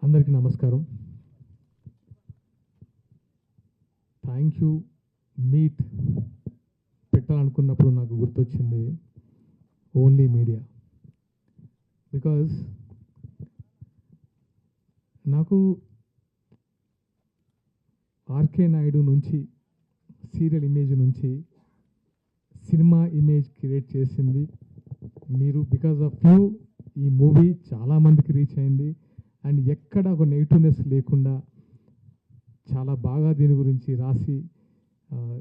అందరికీ నమస్కారం. Thank you meet పెట్టాలనుకున్నప్పుడు నాకు గుర్తొచ్చింది ఓన్లీ మీడియా. బికాజ్ నాకు ఆర్కే నాయుడు నుంచి సీరియల్ ఇమేజ్ నుంచి సినిమా ఇమేజ్ క్రియేట్ చేసింది మీరు. బికాజ్ ఆఫ్ యూ ఈ మూవీ చాలామందికి రీచ్ అయింది అండ్ ఎక్కడ ఒక నెగిటివ్నెస్ లేకుండా చాలా బాగా దీని గురించి రాసి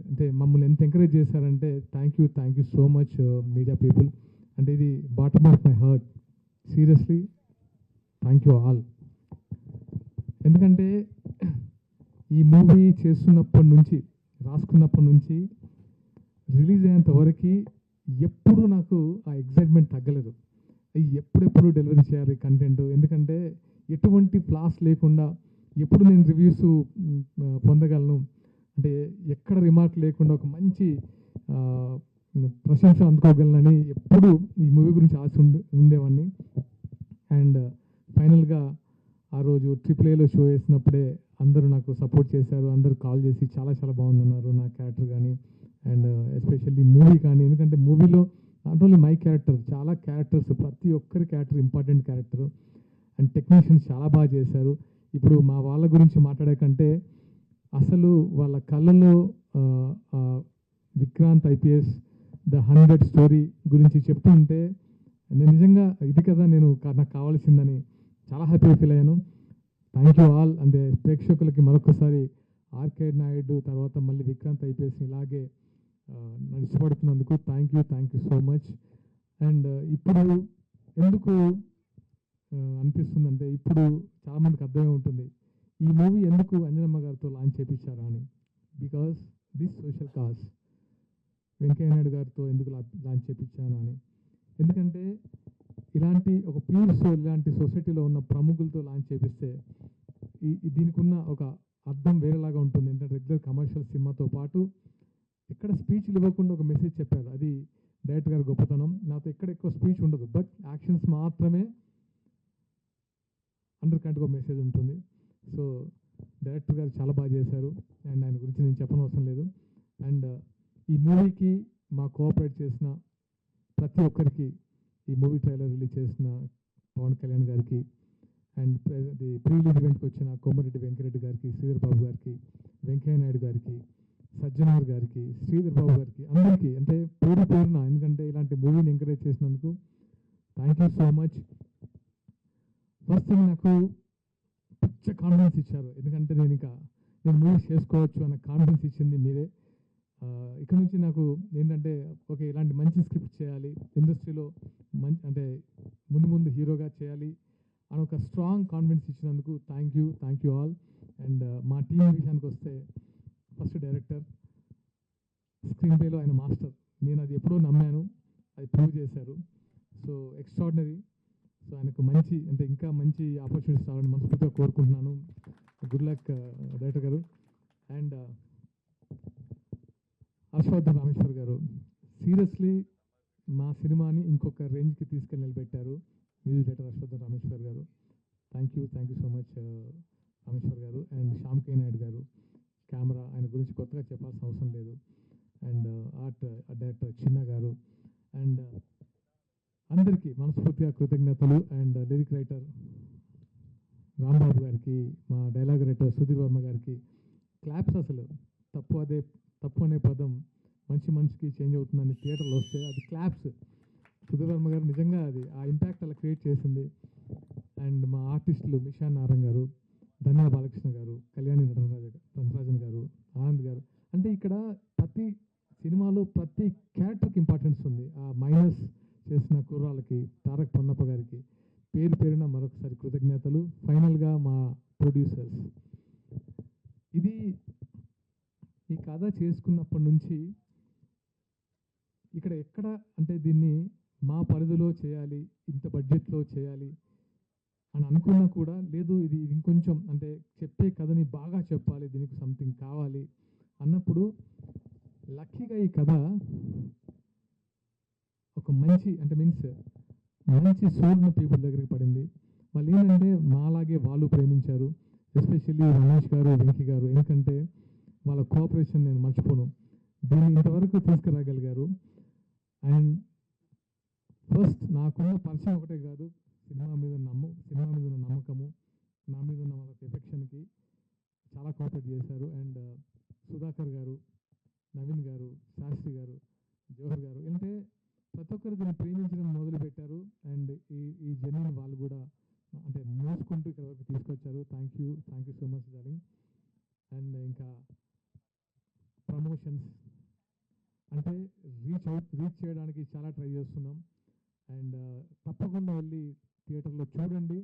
అంటే మమ్మల్ని ఎంత ఎంకరేజ్ చేశారంటే thank you so much media people. అంటే ఇది bottom of my heart, seriously thank you all. ఎందుకంటే ఈ మూవీ చేస్తున్నప్పటి నుంచి, రాసుకున్నప్పటి నుంచి రిలీజ్ అయ్యేంత వరకు ఎప్పుడు నాకు ఆ ఎక్సైట్మెంట్ తగ్గలేదు. ఎప్పుడెప్పుడు డెలివరీ చేయాలి కంటెంట్, ఎందుకంటే ఎటువంటి ఫ్లాస్ లేకుండా ఎప్పుడు నేను రివ్యూస్ పొందగలను, అంటే ఎక్కడ రిమార్క్ లేకుండా ఒక మంచి ప్రశంస అందుకోగలనని ఎప్పుడు ఈ మూవీ గురించి ఆశ ఉండేవాడిని. అండ్ ఫైనల్గా ఆ రోజు AAAలో షో వేసినప్పుడే అందరూ నాకు సపోర్ట్ చేశారు. అందరూ కాల్ చేసి చాలా చాలా బాగుందన్నారు నా క్యారెక్టర్ కానీ అండ్ ఎస్పెషల్లీ మూవీ కానీ. ఎందుకంటే మూవీలో నాట్ ఓన్లీ మై క్యారెక్టర్, చాలా క్యారెక్టర్స్, ప్రతి ఒక్కరి character important character and technicians చాలా బాగా చేశారు. ఇప్పుడు మా వాళ్ళ గురించి మాట్లాడే కంటే అసలు వాళ్ళ కళ్ళలో విక్రాంత్ IPS ద 100 స్టోరీ గురించి చెప్తుంటే నేను నిజంగా ఇది కదా నేను నాకు కావాల్సిందని చాలా హ్యాపీగా ఫీల్ అయ్యాను. Thank you all. అంటే ప్రేక్షకులకి మరొకసారి ఆర్కే నాయుడు తర్వాత మళ్ళీ విక్రాంత్ IPS ఇలాగే నన్ను ఇష్టపడుతున్నందుకు thank you so much. And ఇప్పుడు ఎందుకు అనిపిస్తుందంటే ఇప్పుడు చాలామందికి అర్థమై ఉంటుంది ఈ మూవీ ఎందుకు అంజనమ్మ గారితో లాంచ్ చేయించారా అని. Because this social cause Venkaiah Naidu గారితో ఎందుకు లాంచ్ చేయించాను అని. ఎందుకంటే ఇలాంటి ఒక ప్యూర్ సోల్, ఇలాంటి సొసైటీలో ఉన్న ప్రముఖులతో లాంచ్ చేపిస్తే దీనికి ఉన్న ఒక అర్థం వేరేలాగా ఉంటుంది. ఏంటంటే రెగ్యులర్ కమర్షియల్ సినిమాతో పాటు ఎక్కడ స్పీచ్లు ఇవ్వకుండా ఒక మెసేజ్ చెప్పారు, అది డైరెక్టర్ గారి గొప్పతనం. నాతో ఎక్కడ ఎక్కువ స్పీచ్ ఉండదు, బట్ యాక్షన్స్ మాత్రమే అండర్ కరెంట్గా మెసేజ్ ఉంటుంది. సో డైరెక్టర్ గారు చాలా బాగా చేశారు అండ్ ఆయన గురించి నేను చెప్పనవసరం లేదు. అండ్ ఈ మూవీకి మా కోఆపరేట్ చేసిన ప్రతి ఒక్కరికి, ఈ మూవీ ట్రైలర్ రిలీజ్ చేసిన పవన్ కళ్యాణ్ గారికి అండ్ ప్రీ రిలీజ్ ఈవెంట్కి వచ్చిన కోమరెడ్డి వెంకరెడ్డి గారికి, శ్రీధర్ బాబు గారికి, వెంకయ్య నాయుడు గారికి, సజ్జనార్ గారికి, శ్రీధర్ బాబు గారికి, అందరికీ అంటే పేరున, ఎందుకంటే ఇలాంటి మూవీని ఎంకరేజ్ చేసినందుకు thank you so much. First thing నాకు పిచ్చ కాన్ఫిడెన్స్ ఇచ్చారు, ఎందుకంటే నేను మూవీస్ చేసుకోవచ్చు అన్న కాన్ఫిడెన్స్ ఇచ్చింది మీరే. ఇక్కడ నుంచి నాకు ఏంటంటే ఓకే ఇలాంటి మంచి స్క్రిప్ట్ చేయాలి, ఇండస్ట్రీలో అంటే ముందు హీరోగా చేయాలి అని ఒక స్ట్రాంగ్ కాన్ఫిడెన్స్ ఇచ్చినందుకు థ్యాంక్ యూ ఆల్. అండ్ మా టీం విషయానికి వస్తే ఫస్ట్ డైరెక్టర్, స్క్రీన్ ప్లేలో ఆయన మాస్టర్. నేను అది ఎప్పుడో నమ్మాను, అది ప్రూవ్ చేశారు. So extraordinary. సో ఆయనకు మంచి అంటే ఇంకా మంచి ఆపర్చునిటీస్ రావాలని మనస్ఫూర్తిగా కోరుకుంటున్నాను. గుడ్ లక్ డైరెక్టర్ గారు. అండ్ హర్షవర్ధన్ రామేశ్వర్ గారు సీరియస్లీ మా సినిమాని ఇంకొక రేంజ్కి తీసుకెళ్ళి నిలబెట్టారు. మ్యూజిక్ డైరెక్టర్ హర్షవర్ధన్ రామేశ్వర్ గారు, thank you so much Rameshwar గారు. అండ్ శ్యామ్ కే నాయుడు గారు కెమెరా, ఆయన గురించి కొత్తగా చెప్పాల్సిన అవసరం లేదు. అండ్ ఆర్ట్ డైరెక్టర్ చిన్న గారు అండ్ అందరికీ మనస్ఫూర్తిగా కృతజ్ఞతలు. అండ్ లిరిక్ రైటర్ రాంబాబు గారికి, మా డైలాగ్ రైటర్ సుధీర్ వర్మ గారికి క్లాప్స్. అసలు తప్పు అనే పదం మనిషికి చేంజ్ అవుతుందని థియేటర్లో వస్తే అది క్లాప్స్. సుధీర్ వర్మ గారు నిజంగా అది ఆ ఇంపాక్ట్ అలా క్రియేట్ చేసింది. అండ్ మా ఆర్టిస్టులు మిషా నారాయణ గారు, ధన్య బాలకృష్ణ గారు, కళ్యాణి నటరాజన్ గారు, ఆనంద్ గారు. అంటే ఇక్కడ ప్రతి సినిమాలో ప్రతి క్యారెక్టర్కి ఇంపార్టెన్స్ ఉంది. ఆ మైనస్ చేసిన కుర్రాళ్ళకి, తారక్ పొన్నప్ప గారికి పేరున మరొకసారి కృతజ్ఞతలు. ఫైనల్గా మా ప్రొడ్యూసర్స్, ఈ కథ చేసుకున్నప్పటి నుంచి ఇక్కడ ఎక్కడ అంటే దీన్ని మా పరిధిలో చేయాలి, ఇంత బడ్జెట్లో చేయాలి అని అనుకున్నా కూడా లేదు, ఇది ఇంకొంచెం అంటే చెప్పే కథని బాగా చెప్పాలి, దీనికి సంథింగ్ కావాలి అన్నప్పుడు లక్కీగా ఈ కథ ఒక మంచి అంటే మంచి సోల్ ఉన్న పీపుల్ దగ్గరికి పడింది. వాళ్ళు ఏంటంటే మాలాగే వాళ్ళు ప్రేమించారు. ఎస్పెషల్లీ రమేష్ గారు, వెంకీ గారు. ఎందుకంటే వాళ్ళ కోఆపరేషన్ నేను మర్చిపోను. దీన్ని ఇంతవరకు తీసుకురాగలిగారు. అండ్ ఫస్ట్ నాకున్న పరిచయం ఒకటే కాదు, సినిమా మీద ఉన్న నమ్మకము, నా మీద ఉన్న వాళ్ళ ఎఫెక్షన్కి చాలా కోఆపరేట్ చేశారు. అండ్ సుధాకర్ గారు, నవీన్ గారు, శాస్త్రి గారు, జవహర్ గారు, అంటే ప్రతి ఒక్కరు దీన్ని ప్రేమించడం మొదలుపెట్టారు. అండ్ ఈ జర్నీని వాళ్ళు కూడా అంటే మోసుకుంటూ ఇక్కడ వరకు తీసుకొచ్చారు. Thank you so much darling. And ఇంకా ప్రమోషన్స్ అంటే రీచ్ చేయడానికి చాలా ట్రై చేస్తున్నాం. అండ్ తప్పకుండా వెళ్ళి థియేటర్లో చూడండి,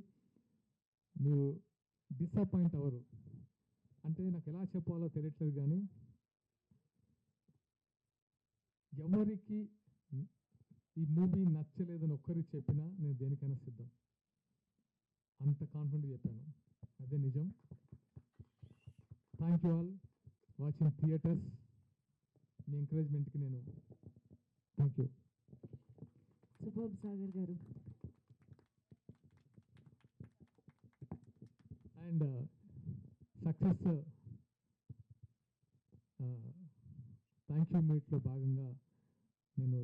మీరు డిసప్పాయింట్ అవ్వరు. అంటే నాకు ఎలా చెప్పాలో తెలియట్లేదు, కానీ ఎవరికి ఈ మూవీ నచ్చలేదని ఒక్కరికి చెప్పినా నేను దేనికైనా సిద్ధం. అంత కాన్ఫిడెంట్గా చెప్పాను, అదే నిజం. Thank you all watching theatres. మీ ఎంకరేజ్మెంట్కి నేను థ్యాంక్ యూ. సూపర్ సాగర్ గారు. అండ్ సక్సెస్ థ్యాంక్ యూ మీట్లో భాగంగా మేము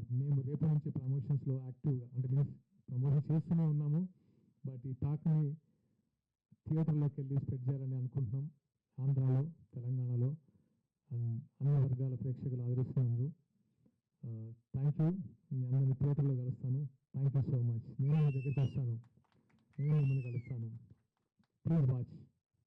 రేపటి నుంచి ప్రమోషన్స్లో యాక్టివ్గా అంటే మీన్స్ ప్రమోషన్ చేస్తూనే ఉన్నాము. బట్ ఈ టాక్ని థియేటర్లోకి వెళ్ళి స్ప్రెడ్ చేయాలని అనుకుంటున్నాం. ఆంధ్రాలో, తెలంగాణలో అండ్ అన్ని వర్గాల ప్రేక్షకులు ఆదరిస్తున్నారు. Thank you. మీ అందరినీ థియేటర్లో కలుస్తాను. Thank you so much. నేను మీ దగ్గరికి వస్తాను, నేను మిమ్మల్ని కలుస్తాను. Please watch.